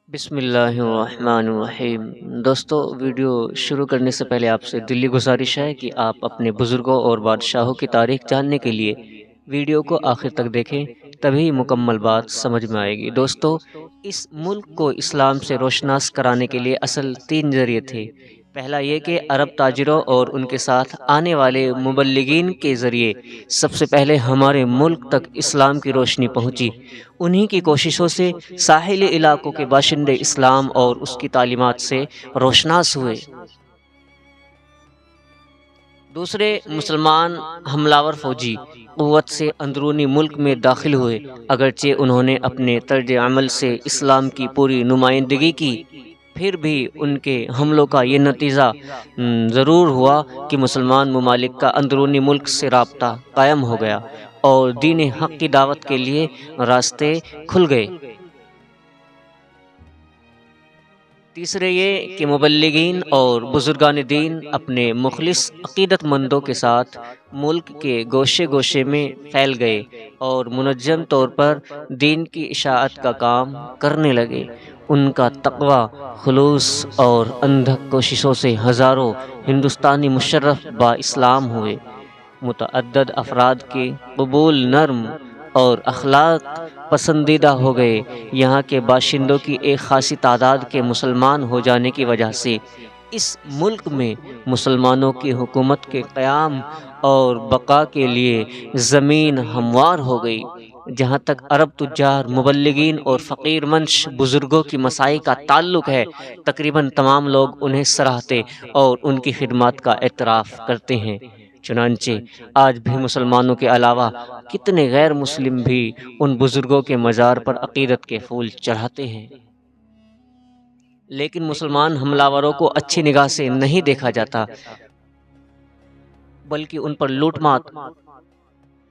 بسم اللہ الرحمن الرحیم۔ دوستو، ویڈیو شروع کرنے سے پہلے آپ سے دلی گزارش ہے کہ آپ اپنے بزرگوں اور بادشاہوں کی تاریخ جاننے کے لیے ویڈیو کو آخر تک دیکھیں، تبھی مکمل بات سمجھ میں آئے گی۔ دوستو، اس ملک کو اسلام سے روشناس کرانے کے لیے اصل 3 ذریعے تھے۔ پہلا یہ کہ عرب تاجروں اور ان کے ساتھ آنے والے مبلغین کے ذریعے سب سے پہلے ہمارے ملک تک اسلام کی روشنی پہنچی۔ انہی کی کوششوں سے ساحلی علاقوں کے باشندے اسلام اور اس کی تعلیمات سے روشناس ہوئے۔ دوسرے، مسلمان حملہ فوجی قوت سے اندرونی ملک میں داخل ہوئے۔ اگرچہ انہوں نے اپنے طرز عمل سے اسلام کی پوری نمائندگی کی، پھر بھی ان کے حملوں کا یہ نتیجہ ضرور ہوا کہ مسلمان ممالک کا اندرونی ملک سے رابطہ قائم ہو گیا اور دین حق کی دعوت کے لیے راستے کھل گئے۔ تیسرے یہ کہ مبلغین اور بزرگان دین اپنے مخلص عقیدت مندوں کے ساتھ ملک کے گوشے گوشے میں پھیل گئے اور منظم طور پر دین کی اشاعت کا کام کرنے لگے۔ ان کا تقوی، خلوص اور اندھک کوششوں سے ہزاروں ہندوستانی مشرف با اسلام ہوئے۔ متعدد افراد کے قبول نرم اور اخلاق پسندیدہ ہو گئے۔ یہاں کے باشندوں کی ایک خاصی تعداد کے مسلمان ہو جانے کی وجہ سے اس ملک میں مسلمانوں کی حکومت کے قیام اور بقا کے لیے زمین ہموار ہو گئی۔ جہاں تک عرب تجار، مبلغین اور فقیر منش بزرگوں کی مسائی کا تعلق ہے، تقریباً تمام لوگ انہیں سراہتے اور ان کی خدمات کا اعتراف کرتے ہیں۔ چنانچہ آج بھی مسلمانوں کے علاوہ کتنے غیر مسلم بھی ان بزرگوں کے مزار پر عقیدت کے پھول چڑھاتے ہیں۔ لیکن مسلمان حملہ کو اچھی نگاہ سے نہیں دیکھا جاتا، بلکہ ان پر لوٹ مات،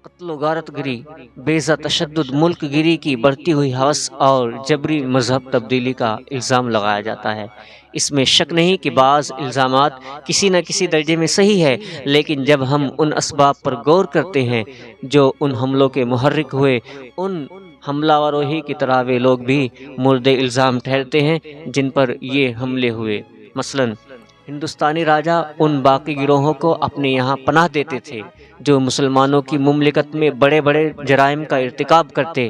قتل و غارت گری، بیزا تشدد، ملک گیری کی بڑھتی ہوئی ہوس اور جبری مذہب تبدیلی کا الزام لگایا جاتا ہے۔ اس میں شک نہیں کہ بعض الزامات کسی نہ کسی درجے میں صحیح ہے، لیکن جب ہم ان اسباب پر غور کرتے ہیں جو ان حملوں کے محرک ہوئے، ان حملہ آوروں ہی کی طرح وہ لوگ بھی مورد الزام ٹھہرتے ہیں جن پر یہ حملے ہوئے۔ مثلاً ہندوستانی راجا ان باقی گروہوں کو اپنے یہاں پناہ دیتے تھے جو مسلمانوں کی مملکت میں بڑے بڑے جرائم کا ارتکاب کرتے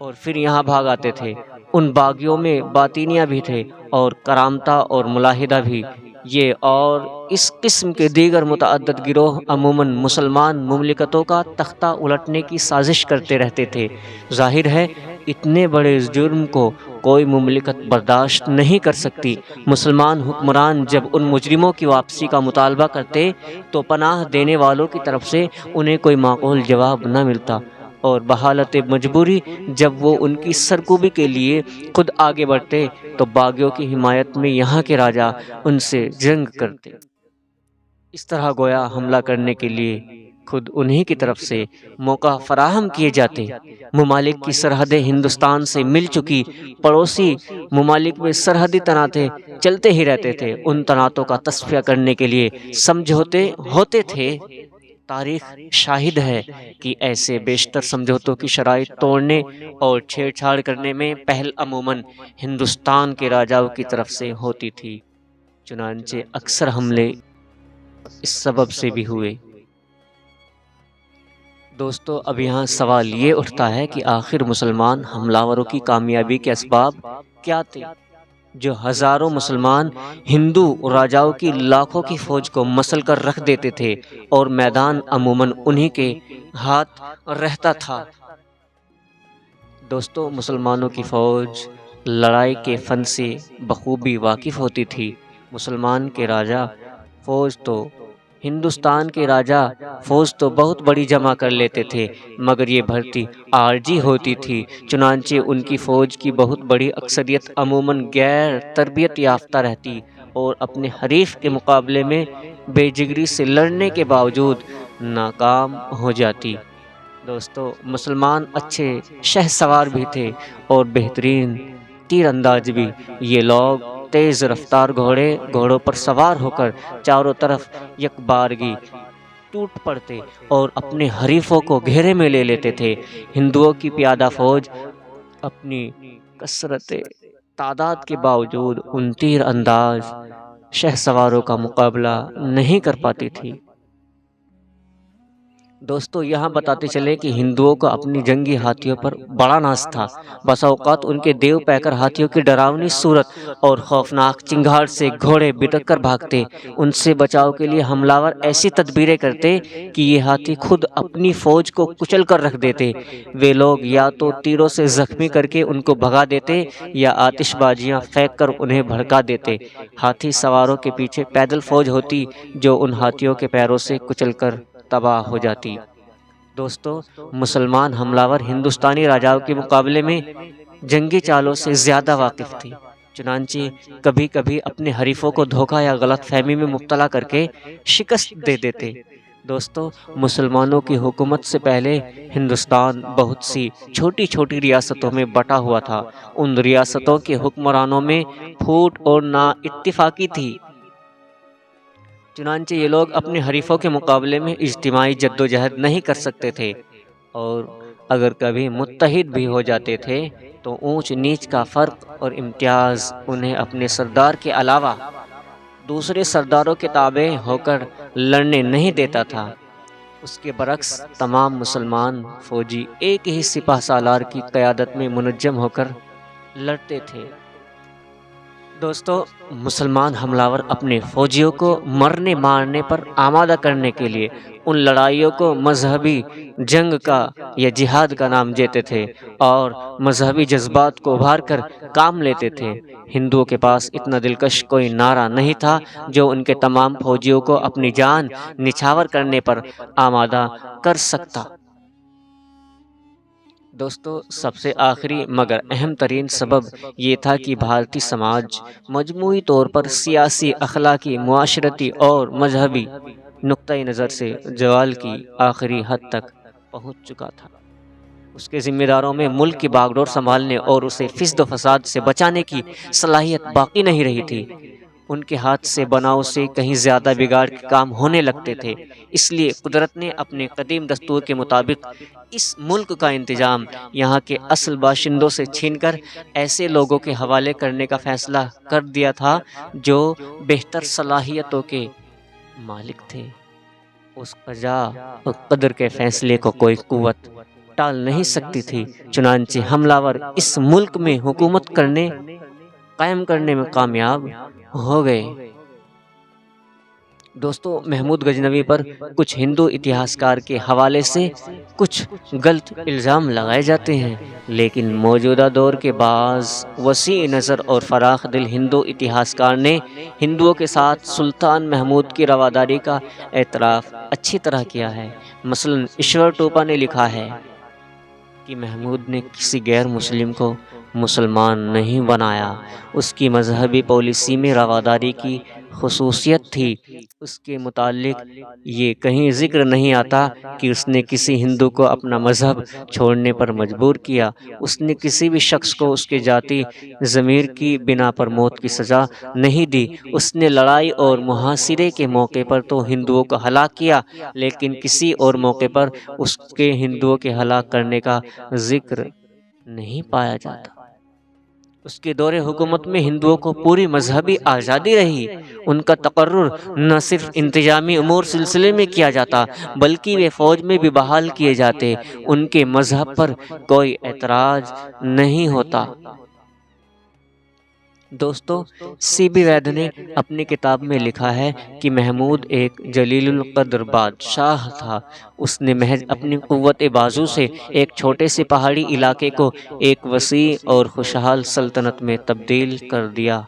اور پھر یہاں بھاگ آتے تھے۔ ان باغیوں میں باطینیہ بھی تھے اور کرامتہ اور ملاحدہ بھی۔ یہ اور اس قسم کے دیگر متعدد گروہ عموماً مسلمان مملکتوں کا تختہ الٹنے کی سازش کرتے رہتے تھے۔ ظاہر ہے اتنے بڑے جرم کو کوئی مملکت برداشت نہیں کر سکتی۔ مسلمان حکمران جب ان مجرموں کی واپسی کا مطالبہ کرتے تو پناہ دینے والوں کی طرف سے انہیں کوئی معقول جواب نہ ملتا، اور بحالت مجبوری جب وہ ان کی سرکوبی کے لیے خود آگے بڑھتے تو باغیوں کی حمایت میں یہاں کے راجا ان سے جنگ کرتے۔ اس طرح گویا حملہ کرنے کے لیے خود انہی کی طرف سے موقع فراہم کیے جاتے۔ ممالک کی سرحدیں ہندوستان سے مل چکی پڑوسی ممالک میں سرحدی تناطے چلتے ہی رہتے تھے۔ ان تناطوں کا تصفیہ کرنے کے لیے سمجھوتے ہوتے تھے۔ تاریخ شاہد ہے کہ ایسے بیشتر سمجھوتوں کی شرائط توڑنے اور چھیڑ چھاڑ کرنے میں پہل عموماً ہندوستان کے راجاؤں کی طرف سے ہوتی تھی۔ چنانچہ اکثر حملے اس سبب سے بھی ہوئے۔ دوستو، اب یہاں سوال یہ اٹھتا ہے کہ آخر مسلمان حملہ کی کامیابی کے اسباب کیا تھے جو ہزاروں مسلمان ہندو راجاؤں کی لاکھوں کی فوج کو مسل کر رکھ دیتے تھے اور میدان عموماً انہی کے ہاتھ رہتا تھا۔ دوستو، مسلمانوں کی فوج لڑائی کے فن سے بخوبی واقف ہوتی تھی۔ مسلمان کے راجا فوج تو ہندوستان کے راجا فوج تو بہت بڑی جمع کر لیتے تھے، مگر یہ بھرتی عارضی ہوتی تھی۔ چنانچہ ان کی فوج کی بہت بڑی اکثریت عموماً غیر تربیت یافتہ رہتی اور اپنے حریف کے مقابلے میں بے جگری سے لڑنے کے باوجود ناکام ہو جاتی۔ دوستو، مسلمان اچھے شہ سوار بھی تھے اور بہترین تیر انداز بھی۔ یہ لوگ تیز رفتار گھوڑوں پر سوار ہو کر چاروں طرف یکبارگی ٹوٹ پڑتے اور اپنے حریفوں کو گھیرے میں لے لیتے تھے۔ ہندوؤں کی پیادہ فوج اپنی کثرت تعداد کے باوجود ان تیر انداز شہ سواروں کا مقابلہ نہیں کر پاتی تھی۔ دوستو یہاں بتاتے چلے کہ ہندوؤں کو اپنی جنگی ہاتھیوں پر بڑا ناز تھا۔ بس اوقات ان کے دیو پیکر ہاتھیوں کی ڈراؤنی صورت اور خوفناک چنگھاڑ سے گھوڑے بٹک کر بھاگتے۔ ان سے بچاؤ کے لیے حملہ ایسی تدبیریں کرتے کہ یہ ہاتھی خود اپنی فوج کو کچل کر رکھ دیتے۔ وہ لوگ یا تو تیروں سے زخمی کر کے ان کو بھگا دیتے یا آتش بازیاں پھینک کر انہیں بھڑکا دیتے۔ ہاتھی سواروں کے پیچھے پیدل فوج ہوتی جو ان ہاتھیوں کے پیروں سے کچل کر تباہ ہو جاتی۔ دوستو مسلمان حملہ ہندوستانی راجاؤں کے مقابلے میں جنگی چالوں سے زیادہ واقف تھے، چنانچہ کبھی کبھی اپنے حریفوں کو دھوکہ یا غلط فہمی میں مبتلا کر کے شکست دے دیتے۔ دوستو مسلمانوں کی حکومت سے پہلے ہندوستان بہت سی چھوٹی چھوٹی ریاستوں میں بٹا ہوا تھا۔ ان ریاستوں کے حکمرانوں میں پھوٹ اور نا اتفاقی تھی، چنانچہ یہ لوگ اپنے حریفوں کے مقابلے میں اجتماعی جدوجہد نہیں کر سکتے تھے، اور اگر کبھی متحد بھی ہو جاتے تھے تو اونچ نیچ کا فرق اور امتیاز انہیں اپنے سردار کے علاوہ دوسرے سرداروں کے تابع ہو کر لڑنے نہیں دیتا تھا۔ اس کے برعکس تمام مسلمان فوجی ایک ہی سپہ سالار کی قیادت میں منظم ہو کر لڑتے تھے۔ دوستو مسلمان حملہ اپنے فوجیوں کو مرنے مارنے پر آمادہ کرنے کے لیے ان لڑائیوں کو مذہبی جنگ کا یا جہاد کا نام دیتے تھے اور مذہبی جذبات کو ابھار کر کام لیتے تھے۔ ہندوؤں کے پاس اتنا دلکش کوئی نعرہ نہیں تھا جو ان کے تمام فوجیوں کو اپنی جان نچھاور کرنے پر آمادہ کر سکتا۔ دوستو سب سے آخری مگر اہم ترین سبب یہ تھا کہ بھارتی سماج مجموعی طور پر سیاسی، اخلاقی، معاشرتی اور مذہبی نقطۂ نظر سے زوال کی آخری حد تک پہنچ چکا تھا۔ اس کے ذمہ داروں میں ملک کی باغ ڈور سنبھالنے اور اسے فسد و فساد سے بچانے کی صلاحیت باقی نہیں رہی تھی۔ ان کے ہاتھ سے بناؤ سے کہیں زیادہ بگاڑ کے کام ہونے لگتے تھے۔ اس لیے قدرت نے اپنے قدیم دستور کے مطابق اس ملک کا انتظام یہاں کے اصل باشندوں سے چھین کر ایسے لوگوں کے حوالے کرنے کا فیصلہ کر دیا تھا جو بہتر صلاحیتوں کے مالک تھے۔ اس قضا اور قدر کے فیصلے کو کوئی قوت ٹال نہیں سکتی تھی، چنانچہ حملہ اس ملک میں حکومت قائم کرنے میں کامیاب ہو گئے۔ دوستو محمود غزنوی پر کچھ ہندو اتہاسکار کے حوالے سے کچھ غلط الزام لگائے جاتے ہیں، لیکن موجودہ دور کے بعض وسیع نظر اور فراخ دل ہندو اتہاسکار نے ہندوؤں کے ساتھ سلطان محمود کی رواداری کا اعتراف اچھی طرح کیا ہے۔ مثلاً ایشور ٹوپا نے لکھا ہے کہ محمود نے کسی غیر مسلم کو مسلمان نہیں بنایا۔ اس کی مذہبی پالیسی میں رواداری کی خصوصیت تھی۔ اس کے متعلق یہ کہیں ذکر نہیں آتا کہ اس نے کسی ہندو کو اپنا مذہب چھوڑنے پر مجبور کیا۔ اس نے کسی بھی شخص کو اس کے ذاتی ضمیر کی بنا پر موت کی سزا نہیں دی۔ اس نے لڑائی اور محاصرے کے موقع پر تو ہندوؤں کو ہلاک کیا، لیکن کسی اور موقع پر اس کے ہندوؤں کے ہلاک کرنے کا ذکر نہیں پایا جاتا۔ اس کے دور حکومت میں ہندوؤں کو پوری مذہبی آزادی رہی۔ ان کا تقرر نہ صرف انتظامی امور سلسلے میں کیا جاتا بلکہ وہ فوج میں بھی بحال کیے جاتے۔ ان کے مذہب پر کوئی اعتراض نہیں ہوتا۔ دوستو سی بی وید نے اپنی کتاب میں لکھا ہے کہ محمود ایک جلیل القدر بادشاہ تھا۔ اس نے محض اپنی قوت بازو سے ایک چھوٹے سے پہاڑی علاقے کو ایک وسیع اور خوشحال سلطنت میں تبدیل کر دیا۔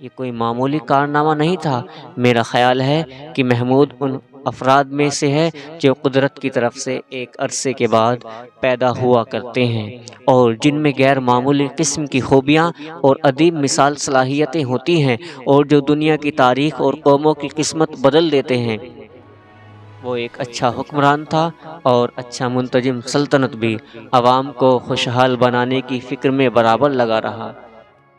یہ کوئی معمولی کارنامہ نہیں تھا۔ میرا خیال ہے کہ محمود ان افراد میں سے ہے جو قدرت کی طرف سے ایک عرصے کے بعد پیدا ہوا کرتے ہیں اور جن میں غیر معمولی قسم کی خوبیاں اور عدیم مثال صلاحیتیں ہوتی ہیں اور جو دنیا کی تاریخ اور قوموں کی قسمت بدل دیتے ہیں۔ وہ ایک اچھا حکمران تھا اور اچھا منتظم سلطنت بھی عوام کو خوشحال بنانے کی فکر میں برابر لگا رہا۔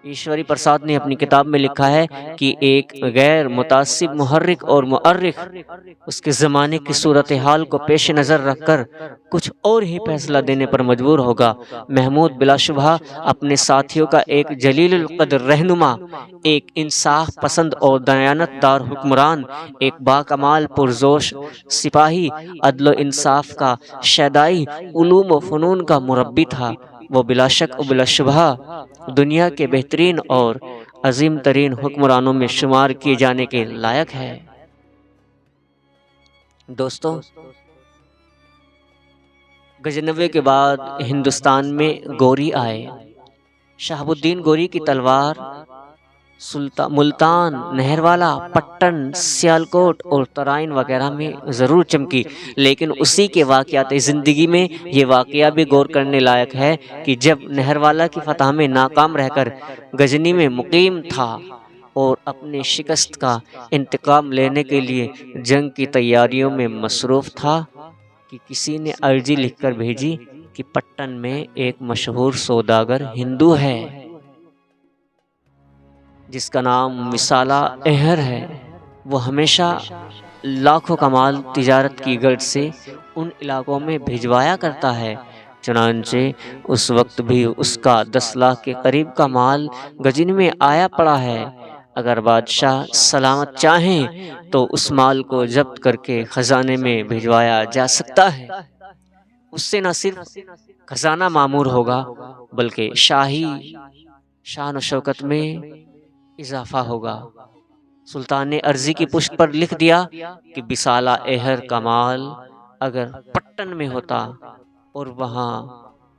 ایشوری پرساد نے اپنی کتاب میں لکھا ہے کہ ایک غیر متعصب محرک اور مؤرخ اس کے زمانے کی صورتحال کو پیش نظر رکھ کر کچھ اور ہی فیصلہ دینے پر مجبور ہوگا۔ محمود بلا شبہ اپنے ساتھیوں کا ایک جلیل القدر رہنما، ایک انصاف پسند اور دیانت دار حکمران، ایک باکمال پرجوش سپاہی، عدل و انصاف کا شیدائی، علوم و فنون کا مربی تھا۔ وہ بلا شک و بلا شبہ دنیا کے بہترین اور عظیم ترین حکمرانوں میں شمار کیے جانے کے لائق ہے۔ دوستو، غزنوی کے بعد ہندوستان میں گوری آئے۔ شہاب الدین گوری کی تلوار ملتان، نہروالا، پٹن، سیالکوٹ اور ترائن وغیرہ میں ضرور چمکی، لیکن اسی کے واقعات زندگی میں یہ واقعہ بھی غور کرنے لائق ہے کہ جب نہروالا کی فتح میں ناکام رہ کر غزنی میں مقیم تھا اور اپنے شکست کا انتقام لینے کے لیے جنگ کی تیاریوں میں مصروف تھا کہ کسی نے عرضی لکھ کر بھیجی کہ پٹن میں ایک مشہور سوداگر ہندو ہے جس کا نام مسالہ احر ہے۔ وہ ہمیشہ لاکھوں کا مال تجارت کی غرض سے ان علاقوں میں بھجوایا کرتا ہے۔ چنانچہ اس وقت بھی اس کا 10 لاکھ کے قریب کا مال غزنی میں آیا پڑا ہے۔ اگر بادشاہ سلامت چاہیں تو اس مال کو ضبط کر کے خزانے میں بھجوایا جا سکتا ہے۔ اس سے نہ صرف خزانہ معمور ہوگا بلکہ شاہی شان و شوکت میں اضافہ ہوگا۔ سلطان نے عرضی کی پشت پر لکھ دیا کہ بسالہ احر کا مال اگر پٹن میں ہوتا اور وہاں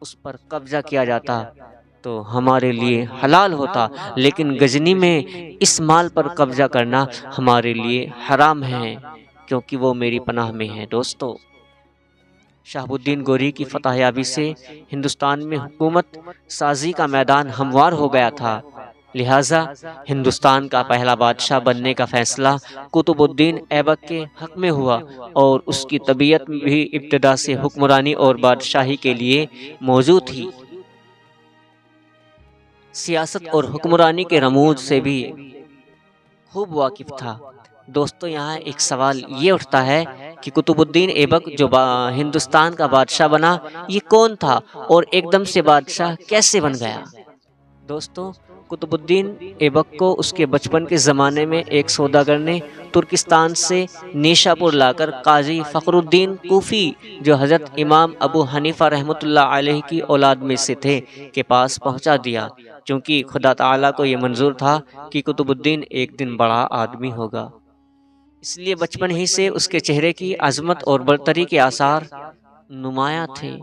اس پر قبضہ کیا جاتا تو ہمارے لیے حلال ہوتا، لیکن غزنی میں اس مال پر قبضہ کرنا ہمارے لیے حرام ہے کیونکہ وہ میری پناہ میں ہے۔ دوستو، شہاب الدین گوری کی فتح یابی سے ہندوستان میں حکومت سازی کا میدان ہموار ہو گیا تھا، لہٰذا ہندوستان کا پہلا بادشاہ بننے کا فیصلہ قطب الدین ایبک کے حق میں ہوا، اور اس کی طبیعت بھی ابتدا سے حکمرانی اور بادشاہی کے لیے موجود تھی۔ سیاست اور حکمرانی کے رموز سے بھی خوب واقف تھا۔ دوستو، یہاں ایک سوال یہ اٹھتا ہے کہ قطب الدین ایبک جو ہندوستان کا بادشاہ بنا، یہ کون تھا اور ایک دم سے بادشاہ کیسے بن گیا؟ دوستو، قطب الدین ایبک کو اس کے بچپن کے زمانے میں ایک سوداگر نے ترکستان سے نیشا پور لا کر قاضی فخر الدین کوفی، جو حضرت امام ابو حنیفہ رحمۃ اللہ علیہ کی اولاد میں سے تھے، کے پاس پہنچا دیا، چونکہ خدا تعالیٰ کو یہ منظور تھا کہ قطب الدین ایک دن بڑا آدمی ہوگا، اس لیے بچپن ہی سے اس کے چہرے کی عظمت اور برتری کے آثار نمایاں تھے۔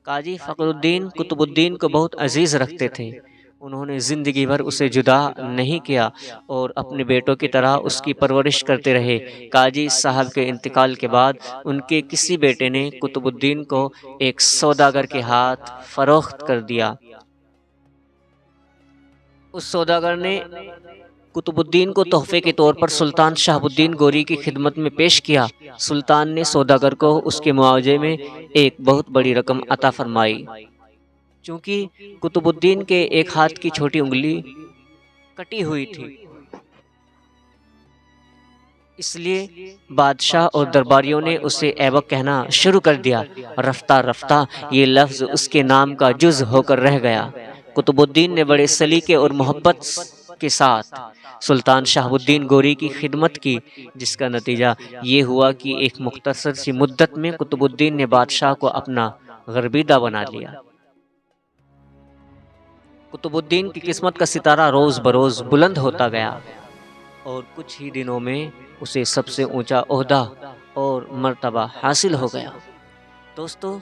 قاضی فخر الدین قطب الدین کو بہت عزیز رکھتے تھے۔ انہوں نے زندگی بھر اسے جدا نہیں کیا اور اپنے بیٹوں کی طرح اس کی پرورش کرتے رہے۔ قاضی صاحب کے انتقال کے بعد ان کے کسی بیٹے نے قطب الدین کو ایک سوداگر کے ہاتھ فروخت کر دیا۔ اس سوداگر نے قطب الدین کو تحفے کے طور پر سلطان شہاب الدین گوری کی خدمت میں پیش کیا۔ سلطان نے سوداگر کو اس کے معاوضے میں ایک بہت بڑی رقم عطا فرمائی۔ چونکہ قطب الدین کے ایک ہاتھ کی چھوٹی انگلی کٹی ہوئی تھی، اس لیے بادشاہ اور درباریوں نے اسے ایبک کہنا شروع کر دیا۔ رفتہ رفتہ یہ لفظ اس کے نام کا جز ہو کر رہ گیا۔ قطب الدین نے بڑے سلیقے اور محبت کے ساتھ سلطان شہاب الدین گوری کی خدمت کی، جس کا نتیجہ یہ ہوا کہ ایک مختصر سی مدت میں قطب الدین نے بادشاہ کو اپنا گرویدہ بنا لیا۔ قطب الدین کی قسمت کا ستارہ روز بروز بلند ہوتا گیا اور کچھ ہی دنوں میں اسے سب سے اونچا عہدہ اور مرتبہ حاصل ہو گیا۔ دوستو،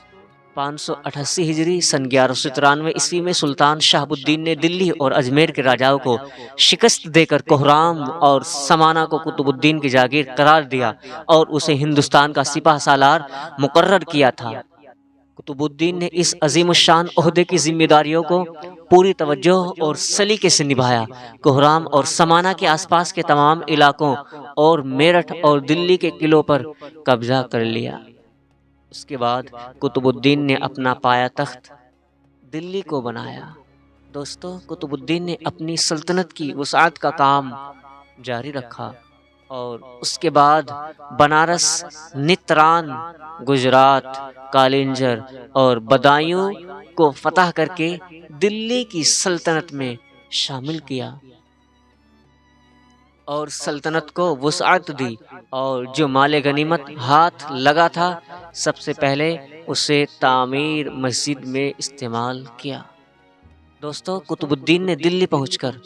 588 ہجری سن 1193 عیسوی میں سلطان شہاب الدین نے دلی اور اجمیر کے راجاؤں کو شکست دے کر کوہرام اور سمانہ کو قطب الدین کی جاگیر قرار دیا اور اسے ہندوستان کا سپہ سالار مقرر کیا تھا۔ قطب الدین نے اس عظیم الشان عہدے کی ذمہ داریوں کو پوری توجہ اور سلیقے سے نبھایا۔ کوہرام اور سمانہ کے آس پاس کے تمام علاقوں اور میرٹھ اور دلی کے قلعوں پر قبضہ کر لیا۔ اس کے بعد قطب الدین نے اپنا پایا تخت دلی کو بنایا۔ دوستو قطب الدین نے اپنی سلطنت کی وسعت کا کام جاری رکھا اور اس کے بعد بنارس، نتران، گجرات، کالنجر اور بدایوں کو فتح کر کے دلی کی سلطنت میں شامل کیا اور سلطنت کو وسعت دی، اور جو مال غنیمت ہاتھ لگا تھا سب سے پہلے اسے تعمیر مسجد میں استعمال کیا۔ دوستو قطب الدین نے دلی پہنچ کر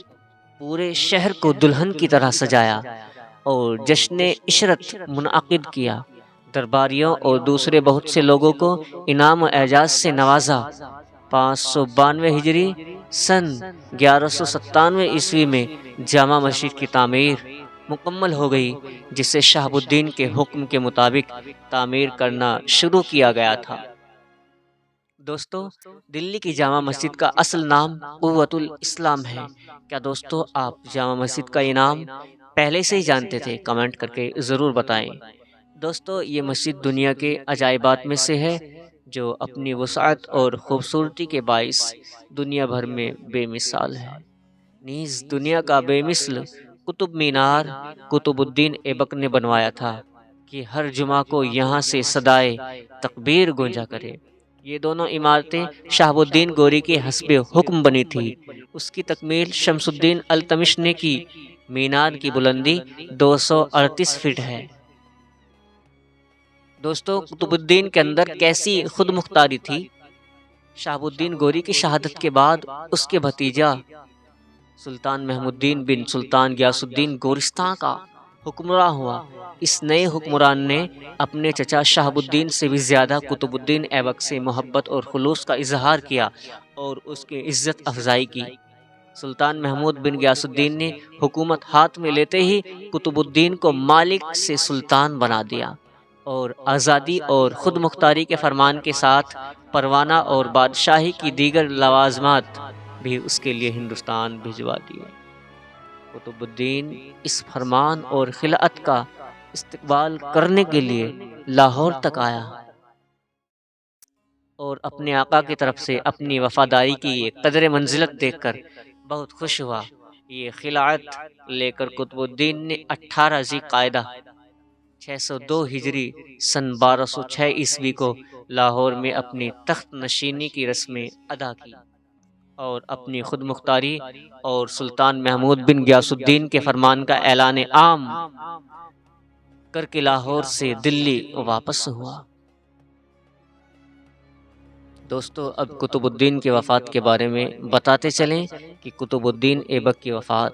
پورے شہر کو دلہن کی طرح سجایا اور جشن عشرت منعقد کیا۔ درباریوں اور دوسرے بہت سے لوگوں کو انعام و اعزاز سے نوازا۔ 592 ہجری سن 1197 عیسوی میں جامع مسجد کی تعمیر مکمل ہو گئی، جسے شہاب الدین کے حکم کے مطابق تعمیر کرنا شروع کیا گیا تھا۔ دوستو دلی کی جامع مسجد کا اصل نام قوۃ الاسلام ہے۔ کیا دوستو آپ جامع مسجد کا یہ نام پہلے سے ہی جانتے تھے؟ کمنٹ کر کے ضرور بتائیں۔ دوستو یہ مسجد دنیا کے عجائبات میں سے ہے، جو اپنی وسعت اور خوبصورتی کے باعث دنیا بھر میں بے مثال ہے۔ نیز دنیا کا بے مثل قطب مینار قطب الدین ایبک نے بنوایا تھا کہ ہر جمعہ کو یہاں سے صدائے تکبیر گونجا کرے۔ یہ دونوں عمارتیں شہاب الدین گوری کے حسب حکم بنی تھی۔ اس کی تکمیل شمس الدین التمش نے کی۔ مینار کی بلندی 238 فٹ ہے۔ دوستو قطب الدین کے اندر کیسی خود مختاری تھی؟ شہاب الدین گوری کی شہادت کے بعد اس کے بھتیجا سلطان محمود الدین بن سلطان غیاث الدین گورستان کا حکمراں ہوا۔ اس نئے حکمران نے اپنے چچا شہاب الدین سے بھی زیادہ قطب الدین ایبک سے محبت اور خلوص کا اظہار کیا اور اس کی عزت افزائی کی۔ سلطان محمود بن غیاث الدین نے حکومت ہاتھ میں لیتے ہی قطب الدین کو مالک سے سلطان بنا دیا اور آزادی اور خود مختاری کے فرمان کے ساتھ پروانہ اور بادشاہی کی دیگر لوازمات بھی اس کے لیے ہندوستان بھجوا دیے۔ قطب الدین اس فرمان اور خلعت کا استقبال کرنے کے لیے لاہور تک آیا اور اپنے آقا کی طرف سے اپنی وفاداری کی یہ قدر منزلت دیکھ کر بہت خوش ہوا۔ یہ خلعت لے کر قطب الدین نے 18 ذی قعدہ 602 ہجری سن 1206 عیسوی کو لاہور میں اپنی تخت نشینی کی رسمیں ادا کی اور اپنی خود مختاری اور سلطان محمود بن غیاث الدین کے فرمان کا اعلان عام کر کے لاہور سے دلی واپس ہوا۔ دوستو اب قطب الدین کی وفات کے بارے میں بتاتے چلیں کہ قطب الدین ایبک کی وفات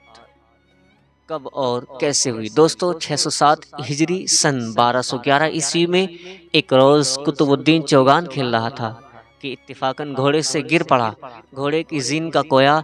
کب اور کیسے ہوئی۔ دوستو 607 ہجری سن 1211 عیسوی میں ایک روز قطب الدین چوگان کھیل رہا تھا کہ اتفاقاً گھوڑے سے گر پڑا۔ گھوڑے کی زین کا کویا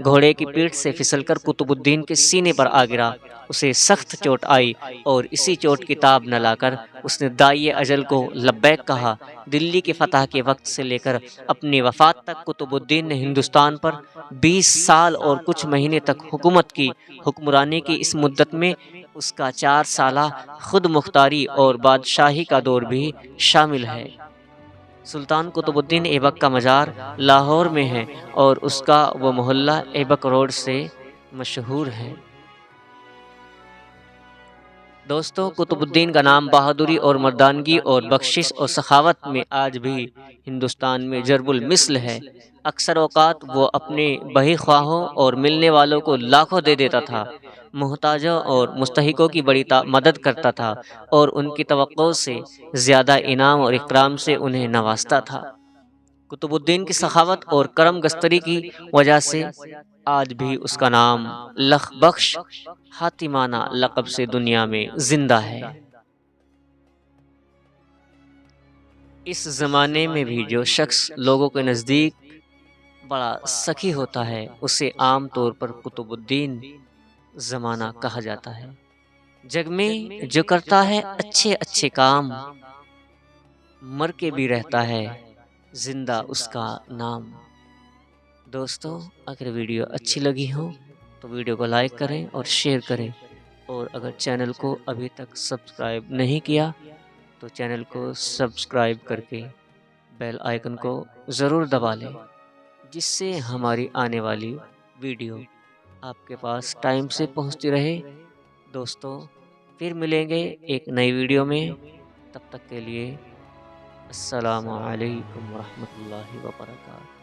گھوڑے کی پیٹھ سے پھسل کر قطب الدین کے سینے پر آ گرا۔ اسے سخت چوٹ آئی اور اسی چوٹ کی تاب نہ لا کر اس نے داعی اجل کو لبیک کہا۔ دلی کی فتح کے وقت سے لے کر اپنی وفات تک قطب الدین نے ہندوستان پر 20 سال اور کچھ مہینے تک حکومت کی۔ حکمرانی کی اس مدت میں اس کا 4 سالہ خود مختاری اور بادشاہی کا دور بھی شامل ہے۔ سلطان قطب الدین ایبک کا مزار لاہور میں ہے اور اس کا وہ محلہ ایبک روڈ سے مشہور ہے۔ دوستو قطب الدین کا نام بہادری اور مردانگی اور بخشش اور سخاوت میں آج بھی ہندوستان میں ضرب المثل ہے۔ اکثر اوقات وہ اپنے بہی خواہوں اور ملنے والوں کو لاکھوں دے دیتا تھا، محتاجوں اور مستحقوں کی بڑی مدد کرتا تھا اور ان کی توقع سے زیادہ انعام اور اکرام سے انہیں نوازتا تھا۔ قطب الدین کی سخاوت اور کرم گستری کی وجہ سے آج بھی اس کا نام لخ بخش حاتمانہ لقب سے دنیا میں زندہ ہے۔ اس زمانے میں بھی جو شخص لوگوں کے نزدیک بڑا سخی ہوتا ہے اسے عام طور پر قطب الدین زمانہ کہا جاتا ہے۔ جگ میں جو کرتا ہے اچھے اچھے کام، مر کے بھی رہتا ہے زندہ اس کا نام۔ دوستو اگر ویڈیو اچھی لگی ہو تو ویڈیو کو لائک کریں اور شیئر کریں، اور اگر چینل کو ابھی تک سبسکرائب نہیں کیا تو چینل کو سبسکرائب کر کے بیل آئیکن کو ضرور دبا لیں۔ جس سے ہماری آنے والی ویڈیو آپ کے پاس ٹائم سے پہنچتی رہے۔ دوستو پھر ملیں گے ایک نئی ویڈیو میں، تب تک کے لیے السلام علیکم ورحمۃ اللہ وبرکاتہ۔